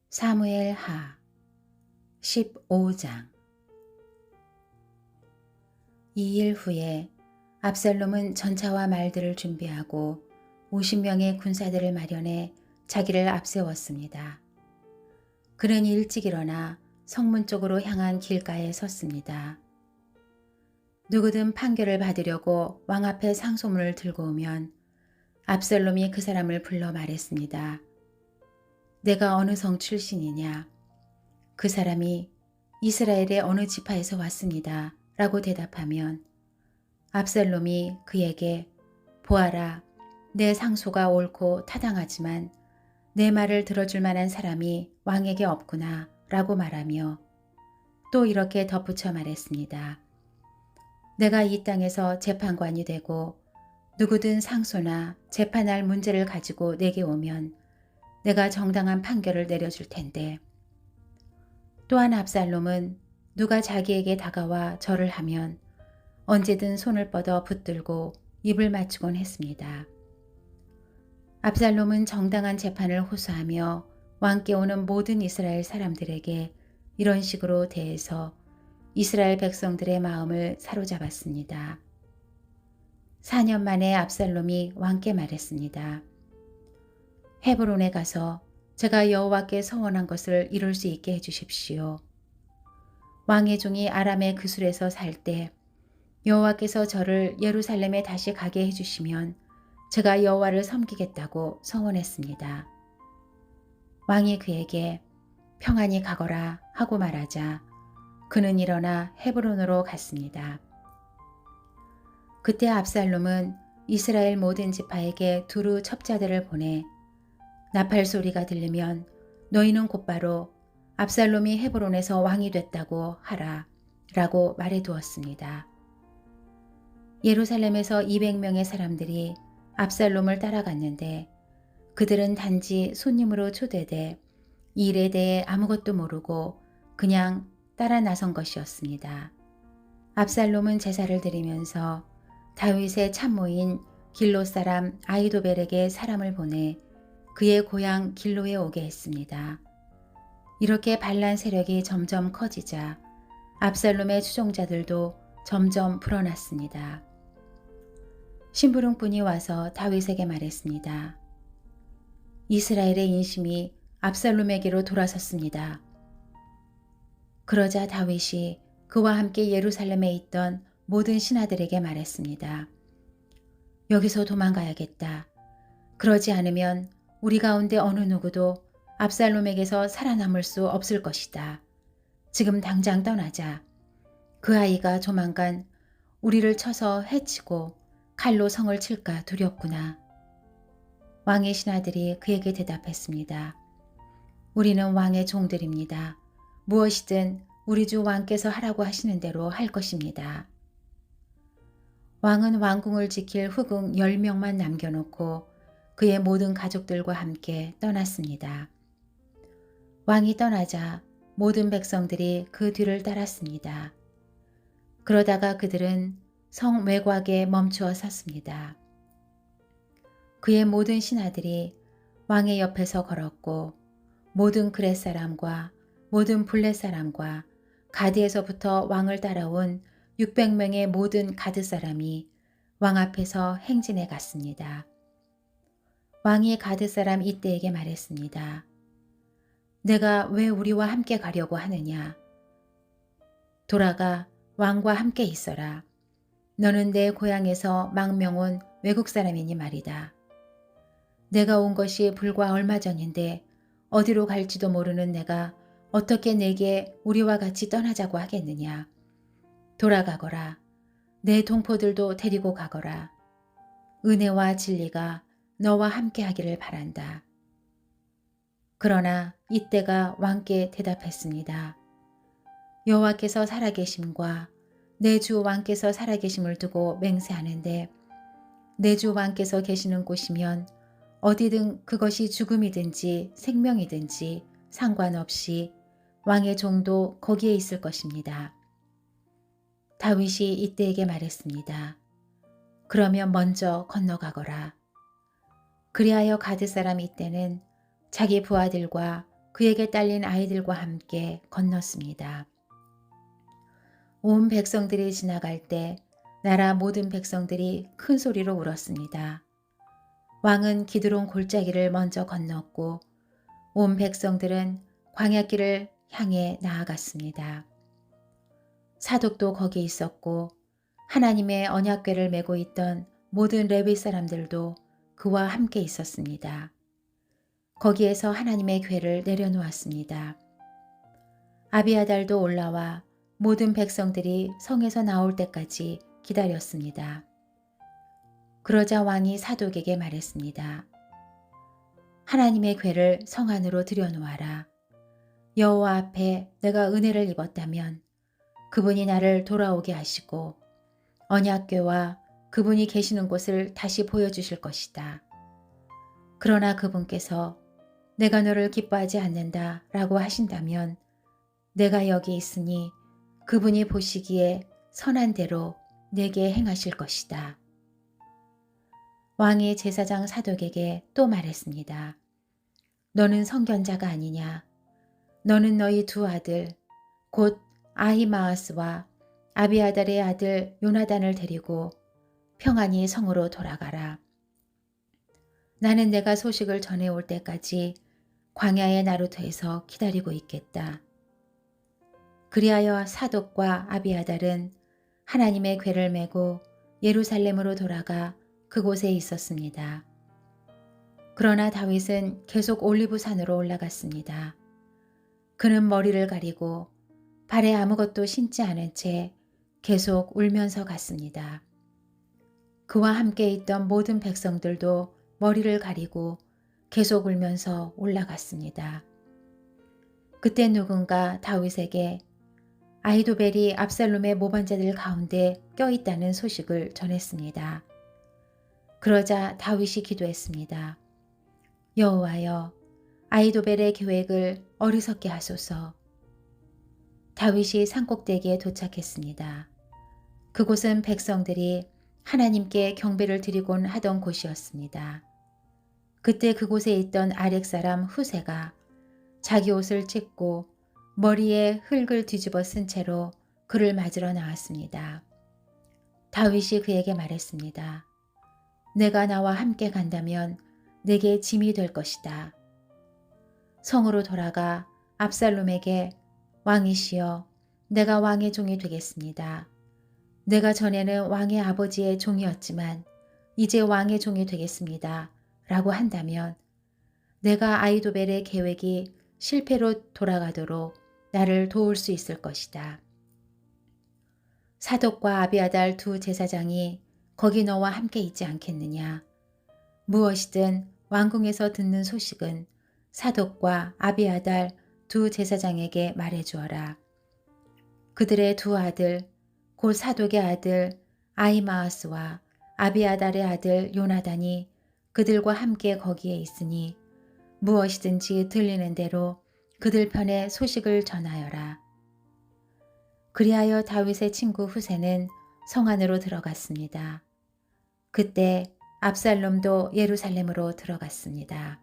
사무엘 하 15장. 이 일 후에 압살롬은 전차와 말들을 준비하고 50명의 군사들을 마련해 자기를 앞세웠습니다. 그는 일찍 일어나 성문 쪽으로 향한 길가에 섰습니다. 누구든 판결을 받으려고 왕 앞에 상소문을 들고 오면 압살롬이 그 사람을 불러 말했습니다. 내가 어느 성 출신이냐? 그 사람이 이스라엘의 어느 지파에서 왔습니다. 라고 대답하면 압살롬이 그에게 보아라, 내 상소가 옳고 타당하지만 내 말을 들어줄 만한 사람이 왕에게 없구나 라고 말하며 또 이렇게 덧붙여 말했습니다. 내가 이 땅에서 재판관이 되고 누구든 상소나 재판할 문제를 가지고 내게 오면 내가 정당한 판결을 내려줄 텐데. 또한 압살롬은 누가 자기에게 다가와 절을 하면 언제든 손을 뻗어 붙들고 입을 맞추곤 했습니다. 압살롬은 정당한 재판을 호소하며 왕께 오는 모든 이스라엘 사람들에게 이런 식으로 대해서 이스라엘 백성들의 마음을 사로잡았습니다. 4년 만에 압살롬이 왕께 말했습니다. 헤브론에 가서 제가 여호와께 서원한 것을 이룰 수 있게 해주십시오. 왕의 종이 아람의 그술에서 살 때 여호와께서 저를 예루살렘에 다시 가게 해주시면 제가 여호와를 섬기겠다고 서원했습니다. 왕이 그에게 평안히 가거라 하고 말하자 그는 일어나 헤브론으로 갔습니다. 그때 압살롬은 이스라엘 모든 지파에게 두루 첩자들을 보내 나팔 소리가 들리면 너희는 곧바로 압살롬이 헤브론에서 왕이 됐다고 하라 라고 말해두었습니다. 예루살렘에서 200명의 사람들이 압살롬을 따라갔는데 그들은 단지 손님으로 초대돼 이 일에 대해 아무것도 모르고 그냥 따라 나선 것이었습니다. 압살롬은 제사를 드리면서 다윗의 참모인 길로 사람 아히도벨에게 사람을 보내 그의 고향 길로에 오게 했습니다. 이렇게 반란 세력이 점점 커지자 압살롬의 추종자들도 점점 불어났습니다. 심부름꾼이 와서 다윗에게 말했습니다. 이스라엘의 인심이 압살롬에게로 돌아섰습니다. 그러자 다윗이 그와 함께 예루살렘에 있던 모든 신하들에게 말했습니다. 여기서 도망가야겠다. 그러지 않으면 우리 가운데 어느 누구도 압살롬에게서 살아남을 수 없을 것이다. 지금 당장 떠나자. 그 아이가 조만간 우리를 쳐서 해치고 칼로 성을 칠까 두렵구나. 왕의 신하들이 그에게 대답했습니다. 우리는 왕의 종들입니다. 무엇이든 우리 주 왕께서 하라고 하시는 대로 할 것입니다. 왕은 왕궁을 지킬 후궁 10명만 남겨놓고 그의 모든 가족들과 함께 떠났습니다. 왕이 떠나자 모든 백성들이 그 뒤를 따랐습니다. 그러다가 그들은 성 외곽에 멈추어 섰습니다. 그의 모든 신하들이 왕의 옆에서 걸었고 모든 그렛 사람과 모든 블렛 사람과 가드에서부터 왕을 따라온 600명의 모든 가드 사람이 왕 앞에서 행진해 갔습니다. 왕이 가드 사람 이때에게 말했습니다. 내가 왜 우리와 함께 가려고 하느냐? 돌아가 왕과 함께 있어라. 너는 내 고향에서 망명 온 외국 사람이니 말이다. 내가 온 것이 불과 얼마 전인데 어디로 갈지도 모르는 내가 어떻게 내게 우리와 같이 떠나자고 하겠느냐. 돌아가거라. 내 동포들도 데리고 가거라. 은혜와 진리가 너와 함께 하기를 바란다. 그러나 이때가 왕께 대답했습니다. 여호와께서 살아계심과 내 주 왕께서 살아계심을 두고 맹세하는데 내 주 왕께서 계시는 곳이면 어디든 그것이 죽음이든지 생명이든지 상관없이 왕의 종도 거기에 있을 것입니다. 다윗이 이때에게 말했습니다. 그러면 먼저 건너가거라. 그리하여 가드 사람 이때는 자기 부하들과 그에게 딸린 아이들과 함께 건넜습니다. 온 백성들이 지나갈 때 나라 모든 백성들이 큰 소리로 울었습니다. 왕은 기드론 골짜기를 먼저 건넜고 온 백성들은 광야길을 향해 나아갔습니다. 사독도 거기 있었고 하나님의 언약궤를 메고 있던 모든 레위 사람들도 그와 함께 있었습니다. 거기에서 하나님의 궤를 내려놓았습니다. 아비아달도 올라와 모든 백성들이 성에서 나올 때까지 기다렸습니다. 그러자 왕이 사독에게 말했습니다. 하나님의 궤를 성 안으로 들여놓아라. 여호와 앞에 내가 은혜를 입었다면 그분이 나를 돌아오게 하시고 언약궤와 그분이 계시는 곳을 다시 보여주실 것이다. 그러나 그분께서 내가 너를 기뻐하지 않는다 라고 하신다면 내가 여기 있으니 그분이 보시기에 선한 대로 내게 행하실 것이다. 왕이 제사장 사독에게 또 말했습니다. 너는 선견자가 아니냐? 너는 너희 두 아들 곧 아히마아스와 아비아달의 아들 요나단을 데리고 평안히 성으로 돌아가라. 나는 내가 소식을 전해올 때까지 광야의 나루터에서 기다리고 있겠다. 그리하여 사독과 아비아달은 하나님의 궤를 메고 예루살렘으로 돌아가 그곳에 있었습니다. 그러나 다윗은 계속 올리브산으로 올라갔습니다. 그는 머리를 가리고 발에 아무것도 신지 않은 채 계속 울면서 갔습니다. 그와 함께 있던 모든 백성들도 머리를 가리고 계속 울면서 올라갔습니다. 그때 누군가 다윗에게 아히도벨이 압살롬의 모반자들 가운데 껴있다는 소식을 전했습니다. 그러자 다윗이 기도했습니다. 여호와여, 아히도벨의 계획을 어리석게 하소서. 다윗이 산꼭대기에 도착했습니다. 그곳은 백성들이 하나님께 경배를 드리곤 하던 곳이었습니다. 그때 그곳에 있던 아렉 사람 후세가 자기 옷을 찢고 머리에 흙을 뒤집어 쓴 채로 그를 맞으러 나왔습니다. 다윗이 그에게 말했습니다. 내가 나와 함께 간다면 내게 짐이 될 것이다. 성으로 돌아가 압살롬에게 왕이시여, 내가 왕의 종이 되겠습니다. 내가 전에는 왕의 아버지의 종이었지만 이제 왕의 종이 되겠습니다. 라고 한다면 내가 아히도벨의 계획이 실패로 돌아가도록 나를 도울 수 있을 것이다. 사독과 아비아달 두 제사장이 거기 너와 함께 있지 않겠느냐. 무엇이든 왕궁에서 듣는 소식은 사독과 아비아달 두 제사장에게 말해주어라. 그들의 두 아들, 곧 사독의 아들 아히마아스와 아비아달의 아들 요나단이 그들과 함께 거기에 있으니 무엇이든지 들리는 대로 그들 편에 소식을 전하여라. 그리하여 다윗의 친구 후세는 성 안으로 들어갔습니다. 그때 압살롬도 예루살렘으로 들어갔습니다.